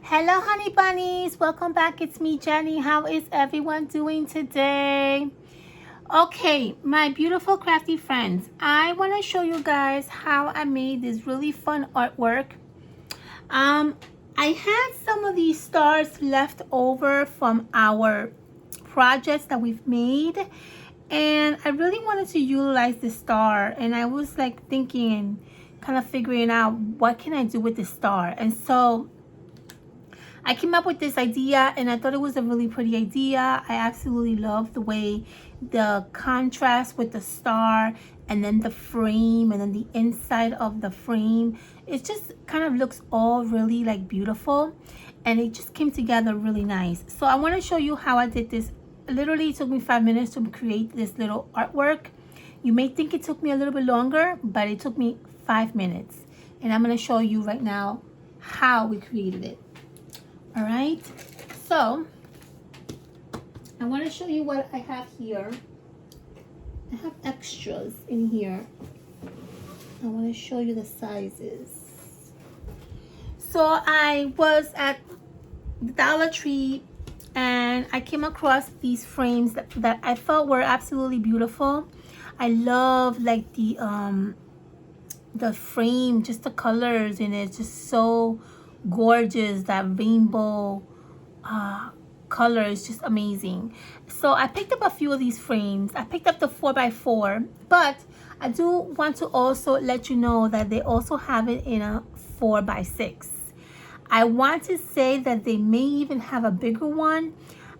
Hello honey bunnies, welcome back. It's me, Jenny. How is everyone doing today? Okay, my beautiful crafty friends, I want to show you guys how I made this really fun artwork. I had some of these stars left over from our projects that we've made, and I really wanted to utilize the star, and I was like thinking and kind of figuring out what can I do with the star. And so I came up with this idea, and I thought it was a really pretty idea. I absolutely love the way the contrast with the star and then the frame and then the inside of the frame. It just kind of looks all really like beautiful, and it just came together really nice. So I want to show you how I did this. Literally it took me 5 minutes to create this little artwork. You may think it took me a little bit longer, but it took me 5 minutes. And I'm going to show you right now how we created it. All right, so I want to show you what I have here. I have extras in here. I want to show you the sizes. So I was at the Dollar Tree and I came across these frames that I felt were absolutely beautiful. I love like the frame, just the colors in it, just so gorgeous. That rainbow color is just amazing. So I picked up a few of these frames. I picked up the 4x4, but I do want to also let you know that they also have it in a 4x6. I want to say that they may even have a bigger one,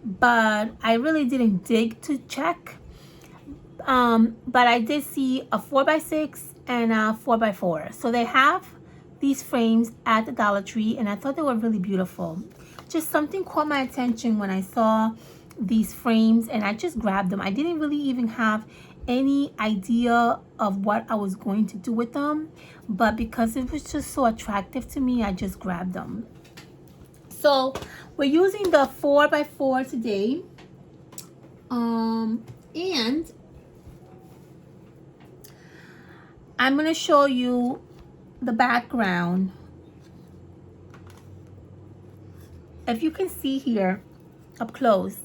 but I really didn't dig to check. But I did see a 4x6 and a 4x4. So they have these frames at the Dollar Tree, and I thought they were really beautiful. Just something caught my attention when I saw these frames, and I just grabbed them. I didn't really even have any idea of what I was going to do with them, but because it was just so attractive to me, I just grabbed them. So we're using the 4x4 today, and I'm going to show you the background. If you can see here up close,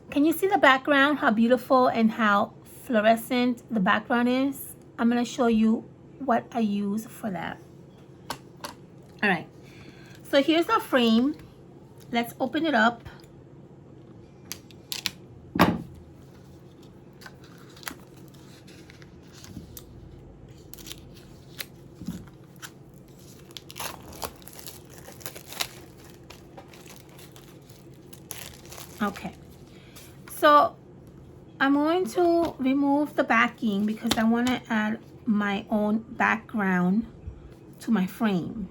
can you see the background, how beautiful and how fluorescent the background is? I'm going to show you what I use for that. All right, so here's our frame. Let's open it up. Okay, so I'm going to remove the backing because I want to add my own background to my frame.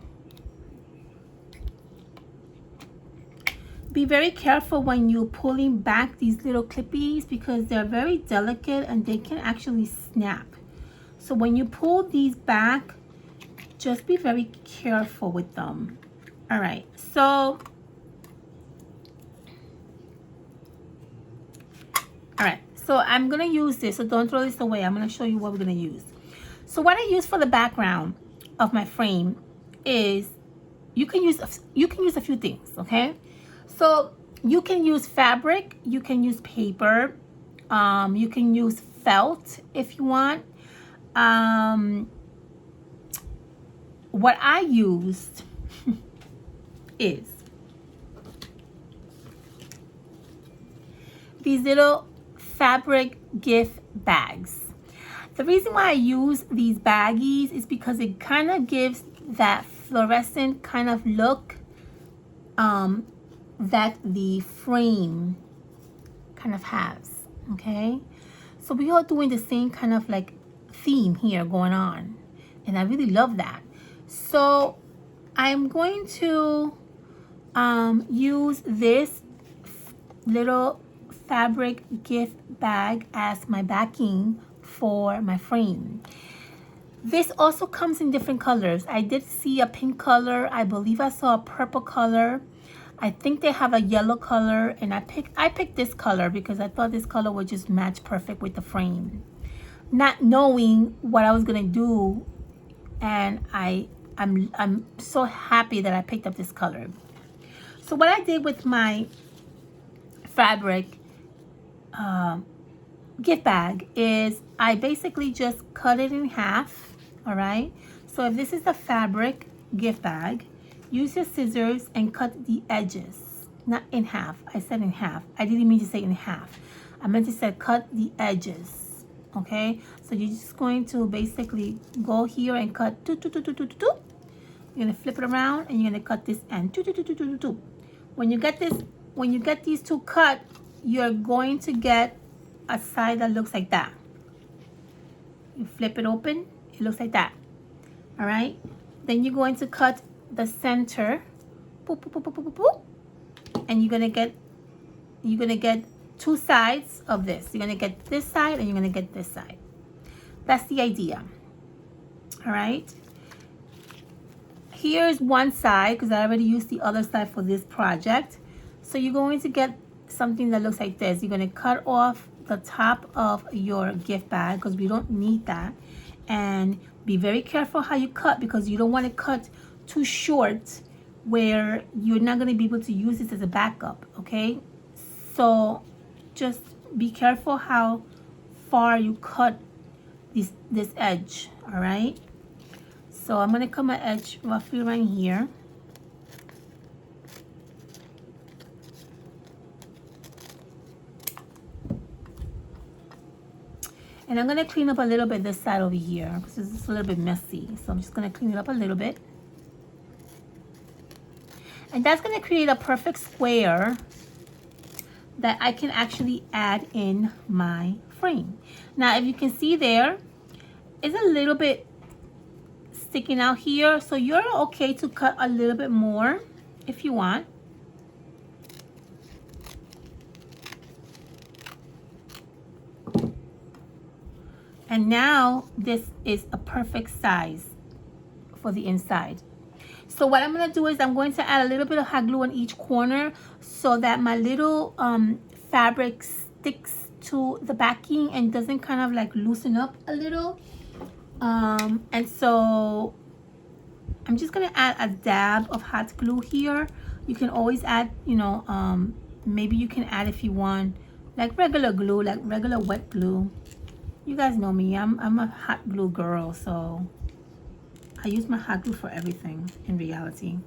Be very careful when you're pulling back these little clippies because they're very delicate and they can actually snap. So when you pull these back, just be very careful with them. All right, so so I'm gonna use this, so don't throw this away. I'm gonna show you what we're gonna use. So what I use for the background of my frame is you can use a few things, okay? So you can use fabric, you can use paper, you can use felt if you want. What I used is these little fabric gift bags. The reason why I use these baggies is because it kind of gives that fluorescent kind of look that the frame kind of has, okay? So we are doing the same kind of like theme here going on, and I really love that. So I'm going to use this little fabric gift bag as my backing for my frame. This also comes in different colors. I did see a pink color. I believe I saw a purple color. I think they have a yellow color, and I picked this color because I thought this color would just match perfect with the frame. Not knowing what I was gonna do, and I'm so happy that I picked up this color. So what I did with my fabric gift bag is I basically just cut it in half. All right, so if this is the fabric gift bag, use your scissors and cut the edges, not in half. I said in half. I didn't mean to say in half. I meant to say cut the edges. Okay, so you're just going to basically go here and cut you're gonna flip it around and you're gonna cut this end. When you get these two cut, you're going to get a side that looks like that. You flip it open, it looks like that. All right, then you're going to cut the center, and you're gonna get two sides of this. You're gonna get this side and you're gonna get this side. That's the idea. All right, here's one side because I already used the other side for this project. So you're going to get something that looks like this. You're going to cut off the top of your gift bag because we don't need that, and be very careful how you cut because you don't want to cut too short where you're not going to be able to use this as a backup. Okay, so just be careful how far you cut this edge. All right, so I'm going to cut my edge roughly right here. And I'm going to clean up a little bit this side over here because this is a little bit messy. So I'm just going to clean it up a little bit. And that's going to create a perfect square that I can actually add in my frame. Now, if you can see there, it's a little bit sticking out here. So you're okay to cut a little bit more if you want. And now this is a perfect size for the inside. So what I'm going to do is I'm going to add a little bit of hot glue on each corner so that my little fabric sticks to the backing and doesn't kind of like loosen up a little. And so I'm just going to add a dab of hot glue here. You can always add, you know, maybe you can add if you want like regular glue, like regular wet glue. You guys know me, I'm a hot glue girl, so I use my hot glue for everything in reality.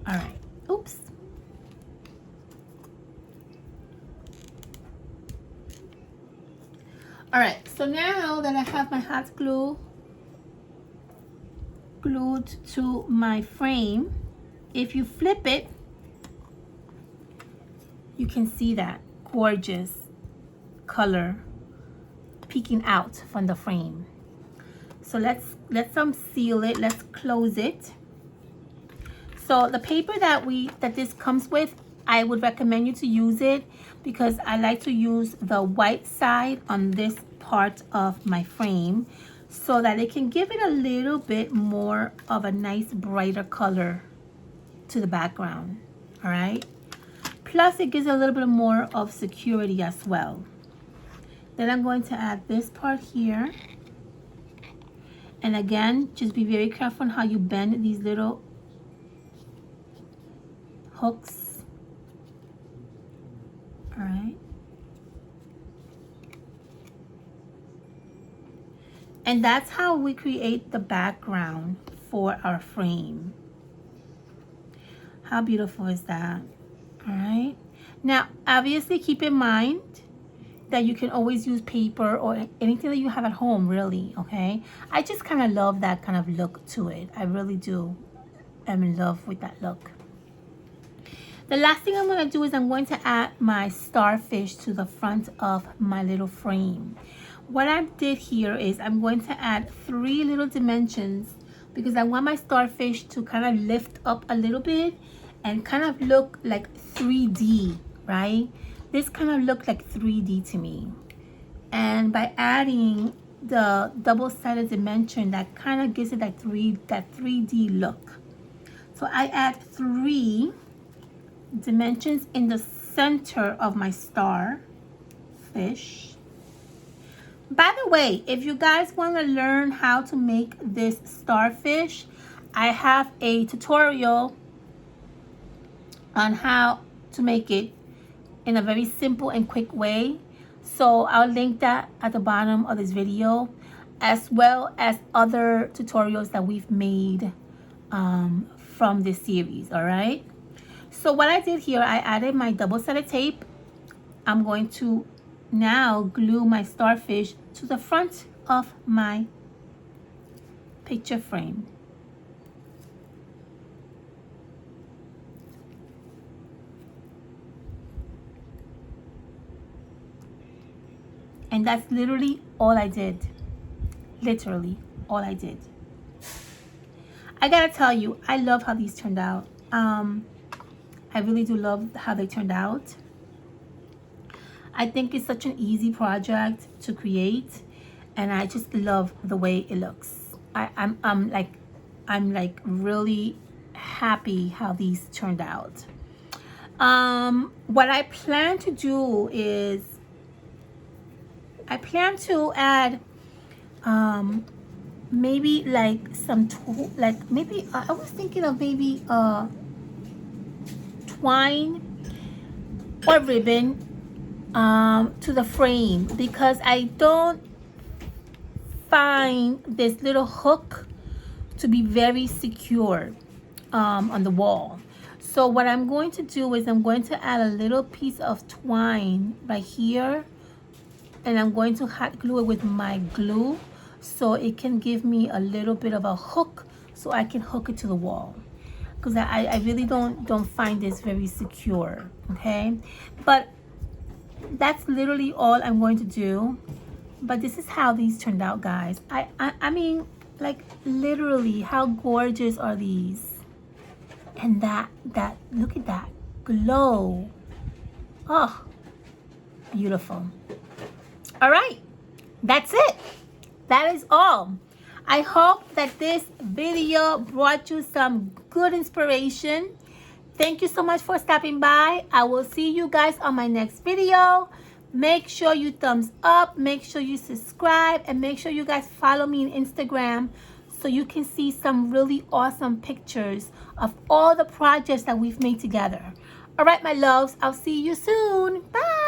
All right, oops. All right, so now that I have my hot glue glued to my frame, if you flip it, you can see that gorgeous color peeking out from the frame. So let's seal it. Let's close it. So the paper that this comes with, I would recommend you to use it because I like to use the white side on this part of my frame so that it can give it a little bit more of a nice brighter color to the background. All right. Plus, it gives a little bit more of security as well. Then I'm going to add this part here. And again, just be very careful on how you bend these little hooks. All right. And that's how we create the background for our frame. How beautiful is that? All right, now obviously keep in mind that you can always use paper or anything that you have at home, really. Okay, I just kind of love that kind of look to it. I really do. I'm in love with that look. The last thing I'm going to do is I'm going to add my starfish to the front of my little frame. What I did here is I'm going to add 3 little dimensions because I want my starfish to kind of lift up a little bit and kind of look like 3D, right? This kind of looked like 3D to me. And by adding the double-sided dimension, that kind of gives it that 3D look. So I add 3 dimensions in the center of my starfish. By the way, if you guys want to learn how to make this starfish, I have a tutorial on how to make it in a very simple and quick way. So I'll link that at the bottom of this video, as well as other tutorials that we've made from this series. All right. So what I did here, I added my double-sided tape. I'm going to now glue my starfish to the front of my picture frame. And that's literally all I did. Literally all I did. I gotta tell you, I love how these turned out. I really do love how they turned out. I think it's such an easy project to create, and I just love the way it looks. I'm like really happy how these turned out. What I plan to do is I plan to add maybe like some maybe I was thinking of maybe twine or ribbon to the frame, because I don't find this little hook to be very secure on the wall. So what I'm going to do is I'm going to add a little piece of twine right here, and I'm going to hot glue it with my glue so it can give me a little bit of a hook so I can hook it to the wall, because I really don't find this very secure. Okay, but that's literally all I'm going to do. But this is how these turned out, guys. I mean, like, literally, how gorgeous are these? And that look at that glow. Oh, beautiful. All right, that's it. That is all. I hope that this video brought you some good inspiration. Thank you so much for stopping by. I will see you guys on my next video. Make sure you thumbs up, make sure you subscribe, and make sure you guys follow me on Instagram so you can see some really awesome pictures of all the projects that we've made together. All right, my loves, I'll see you soon. Bye.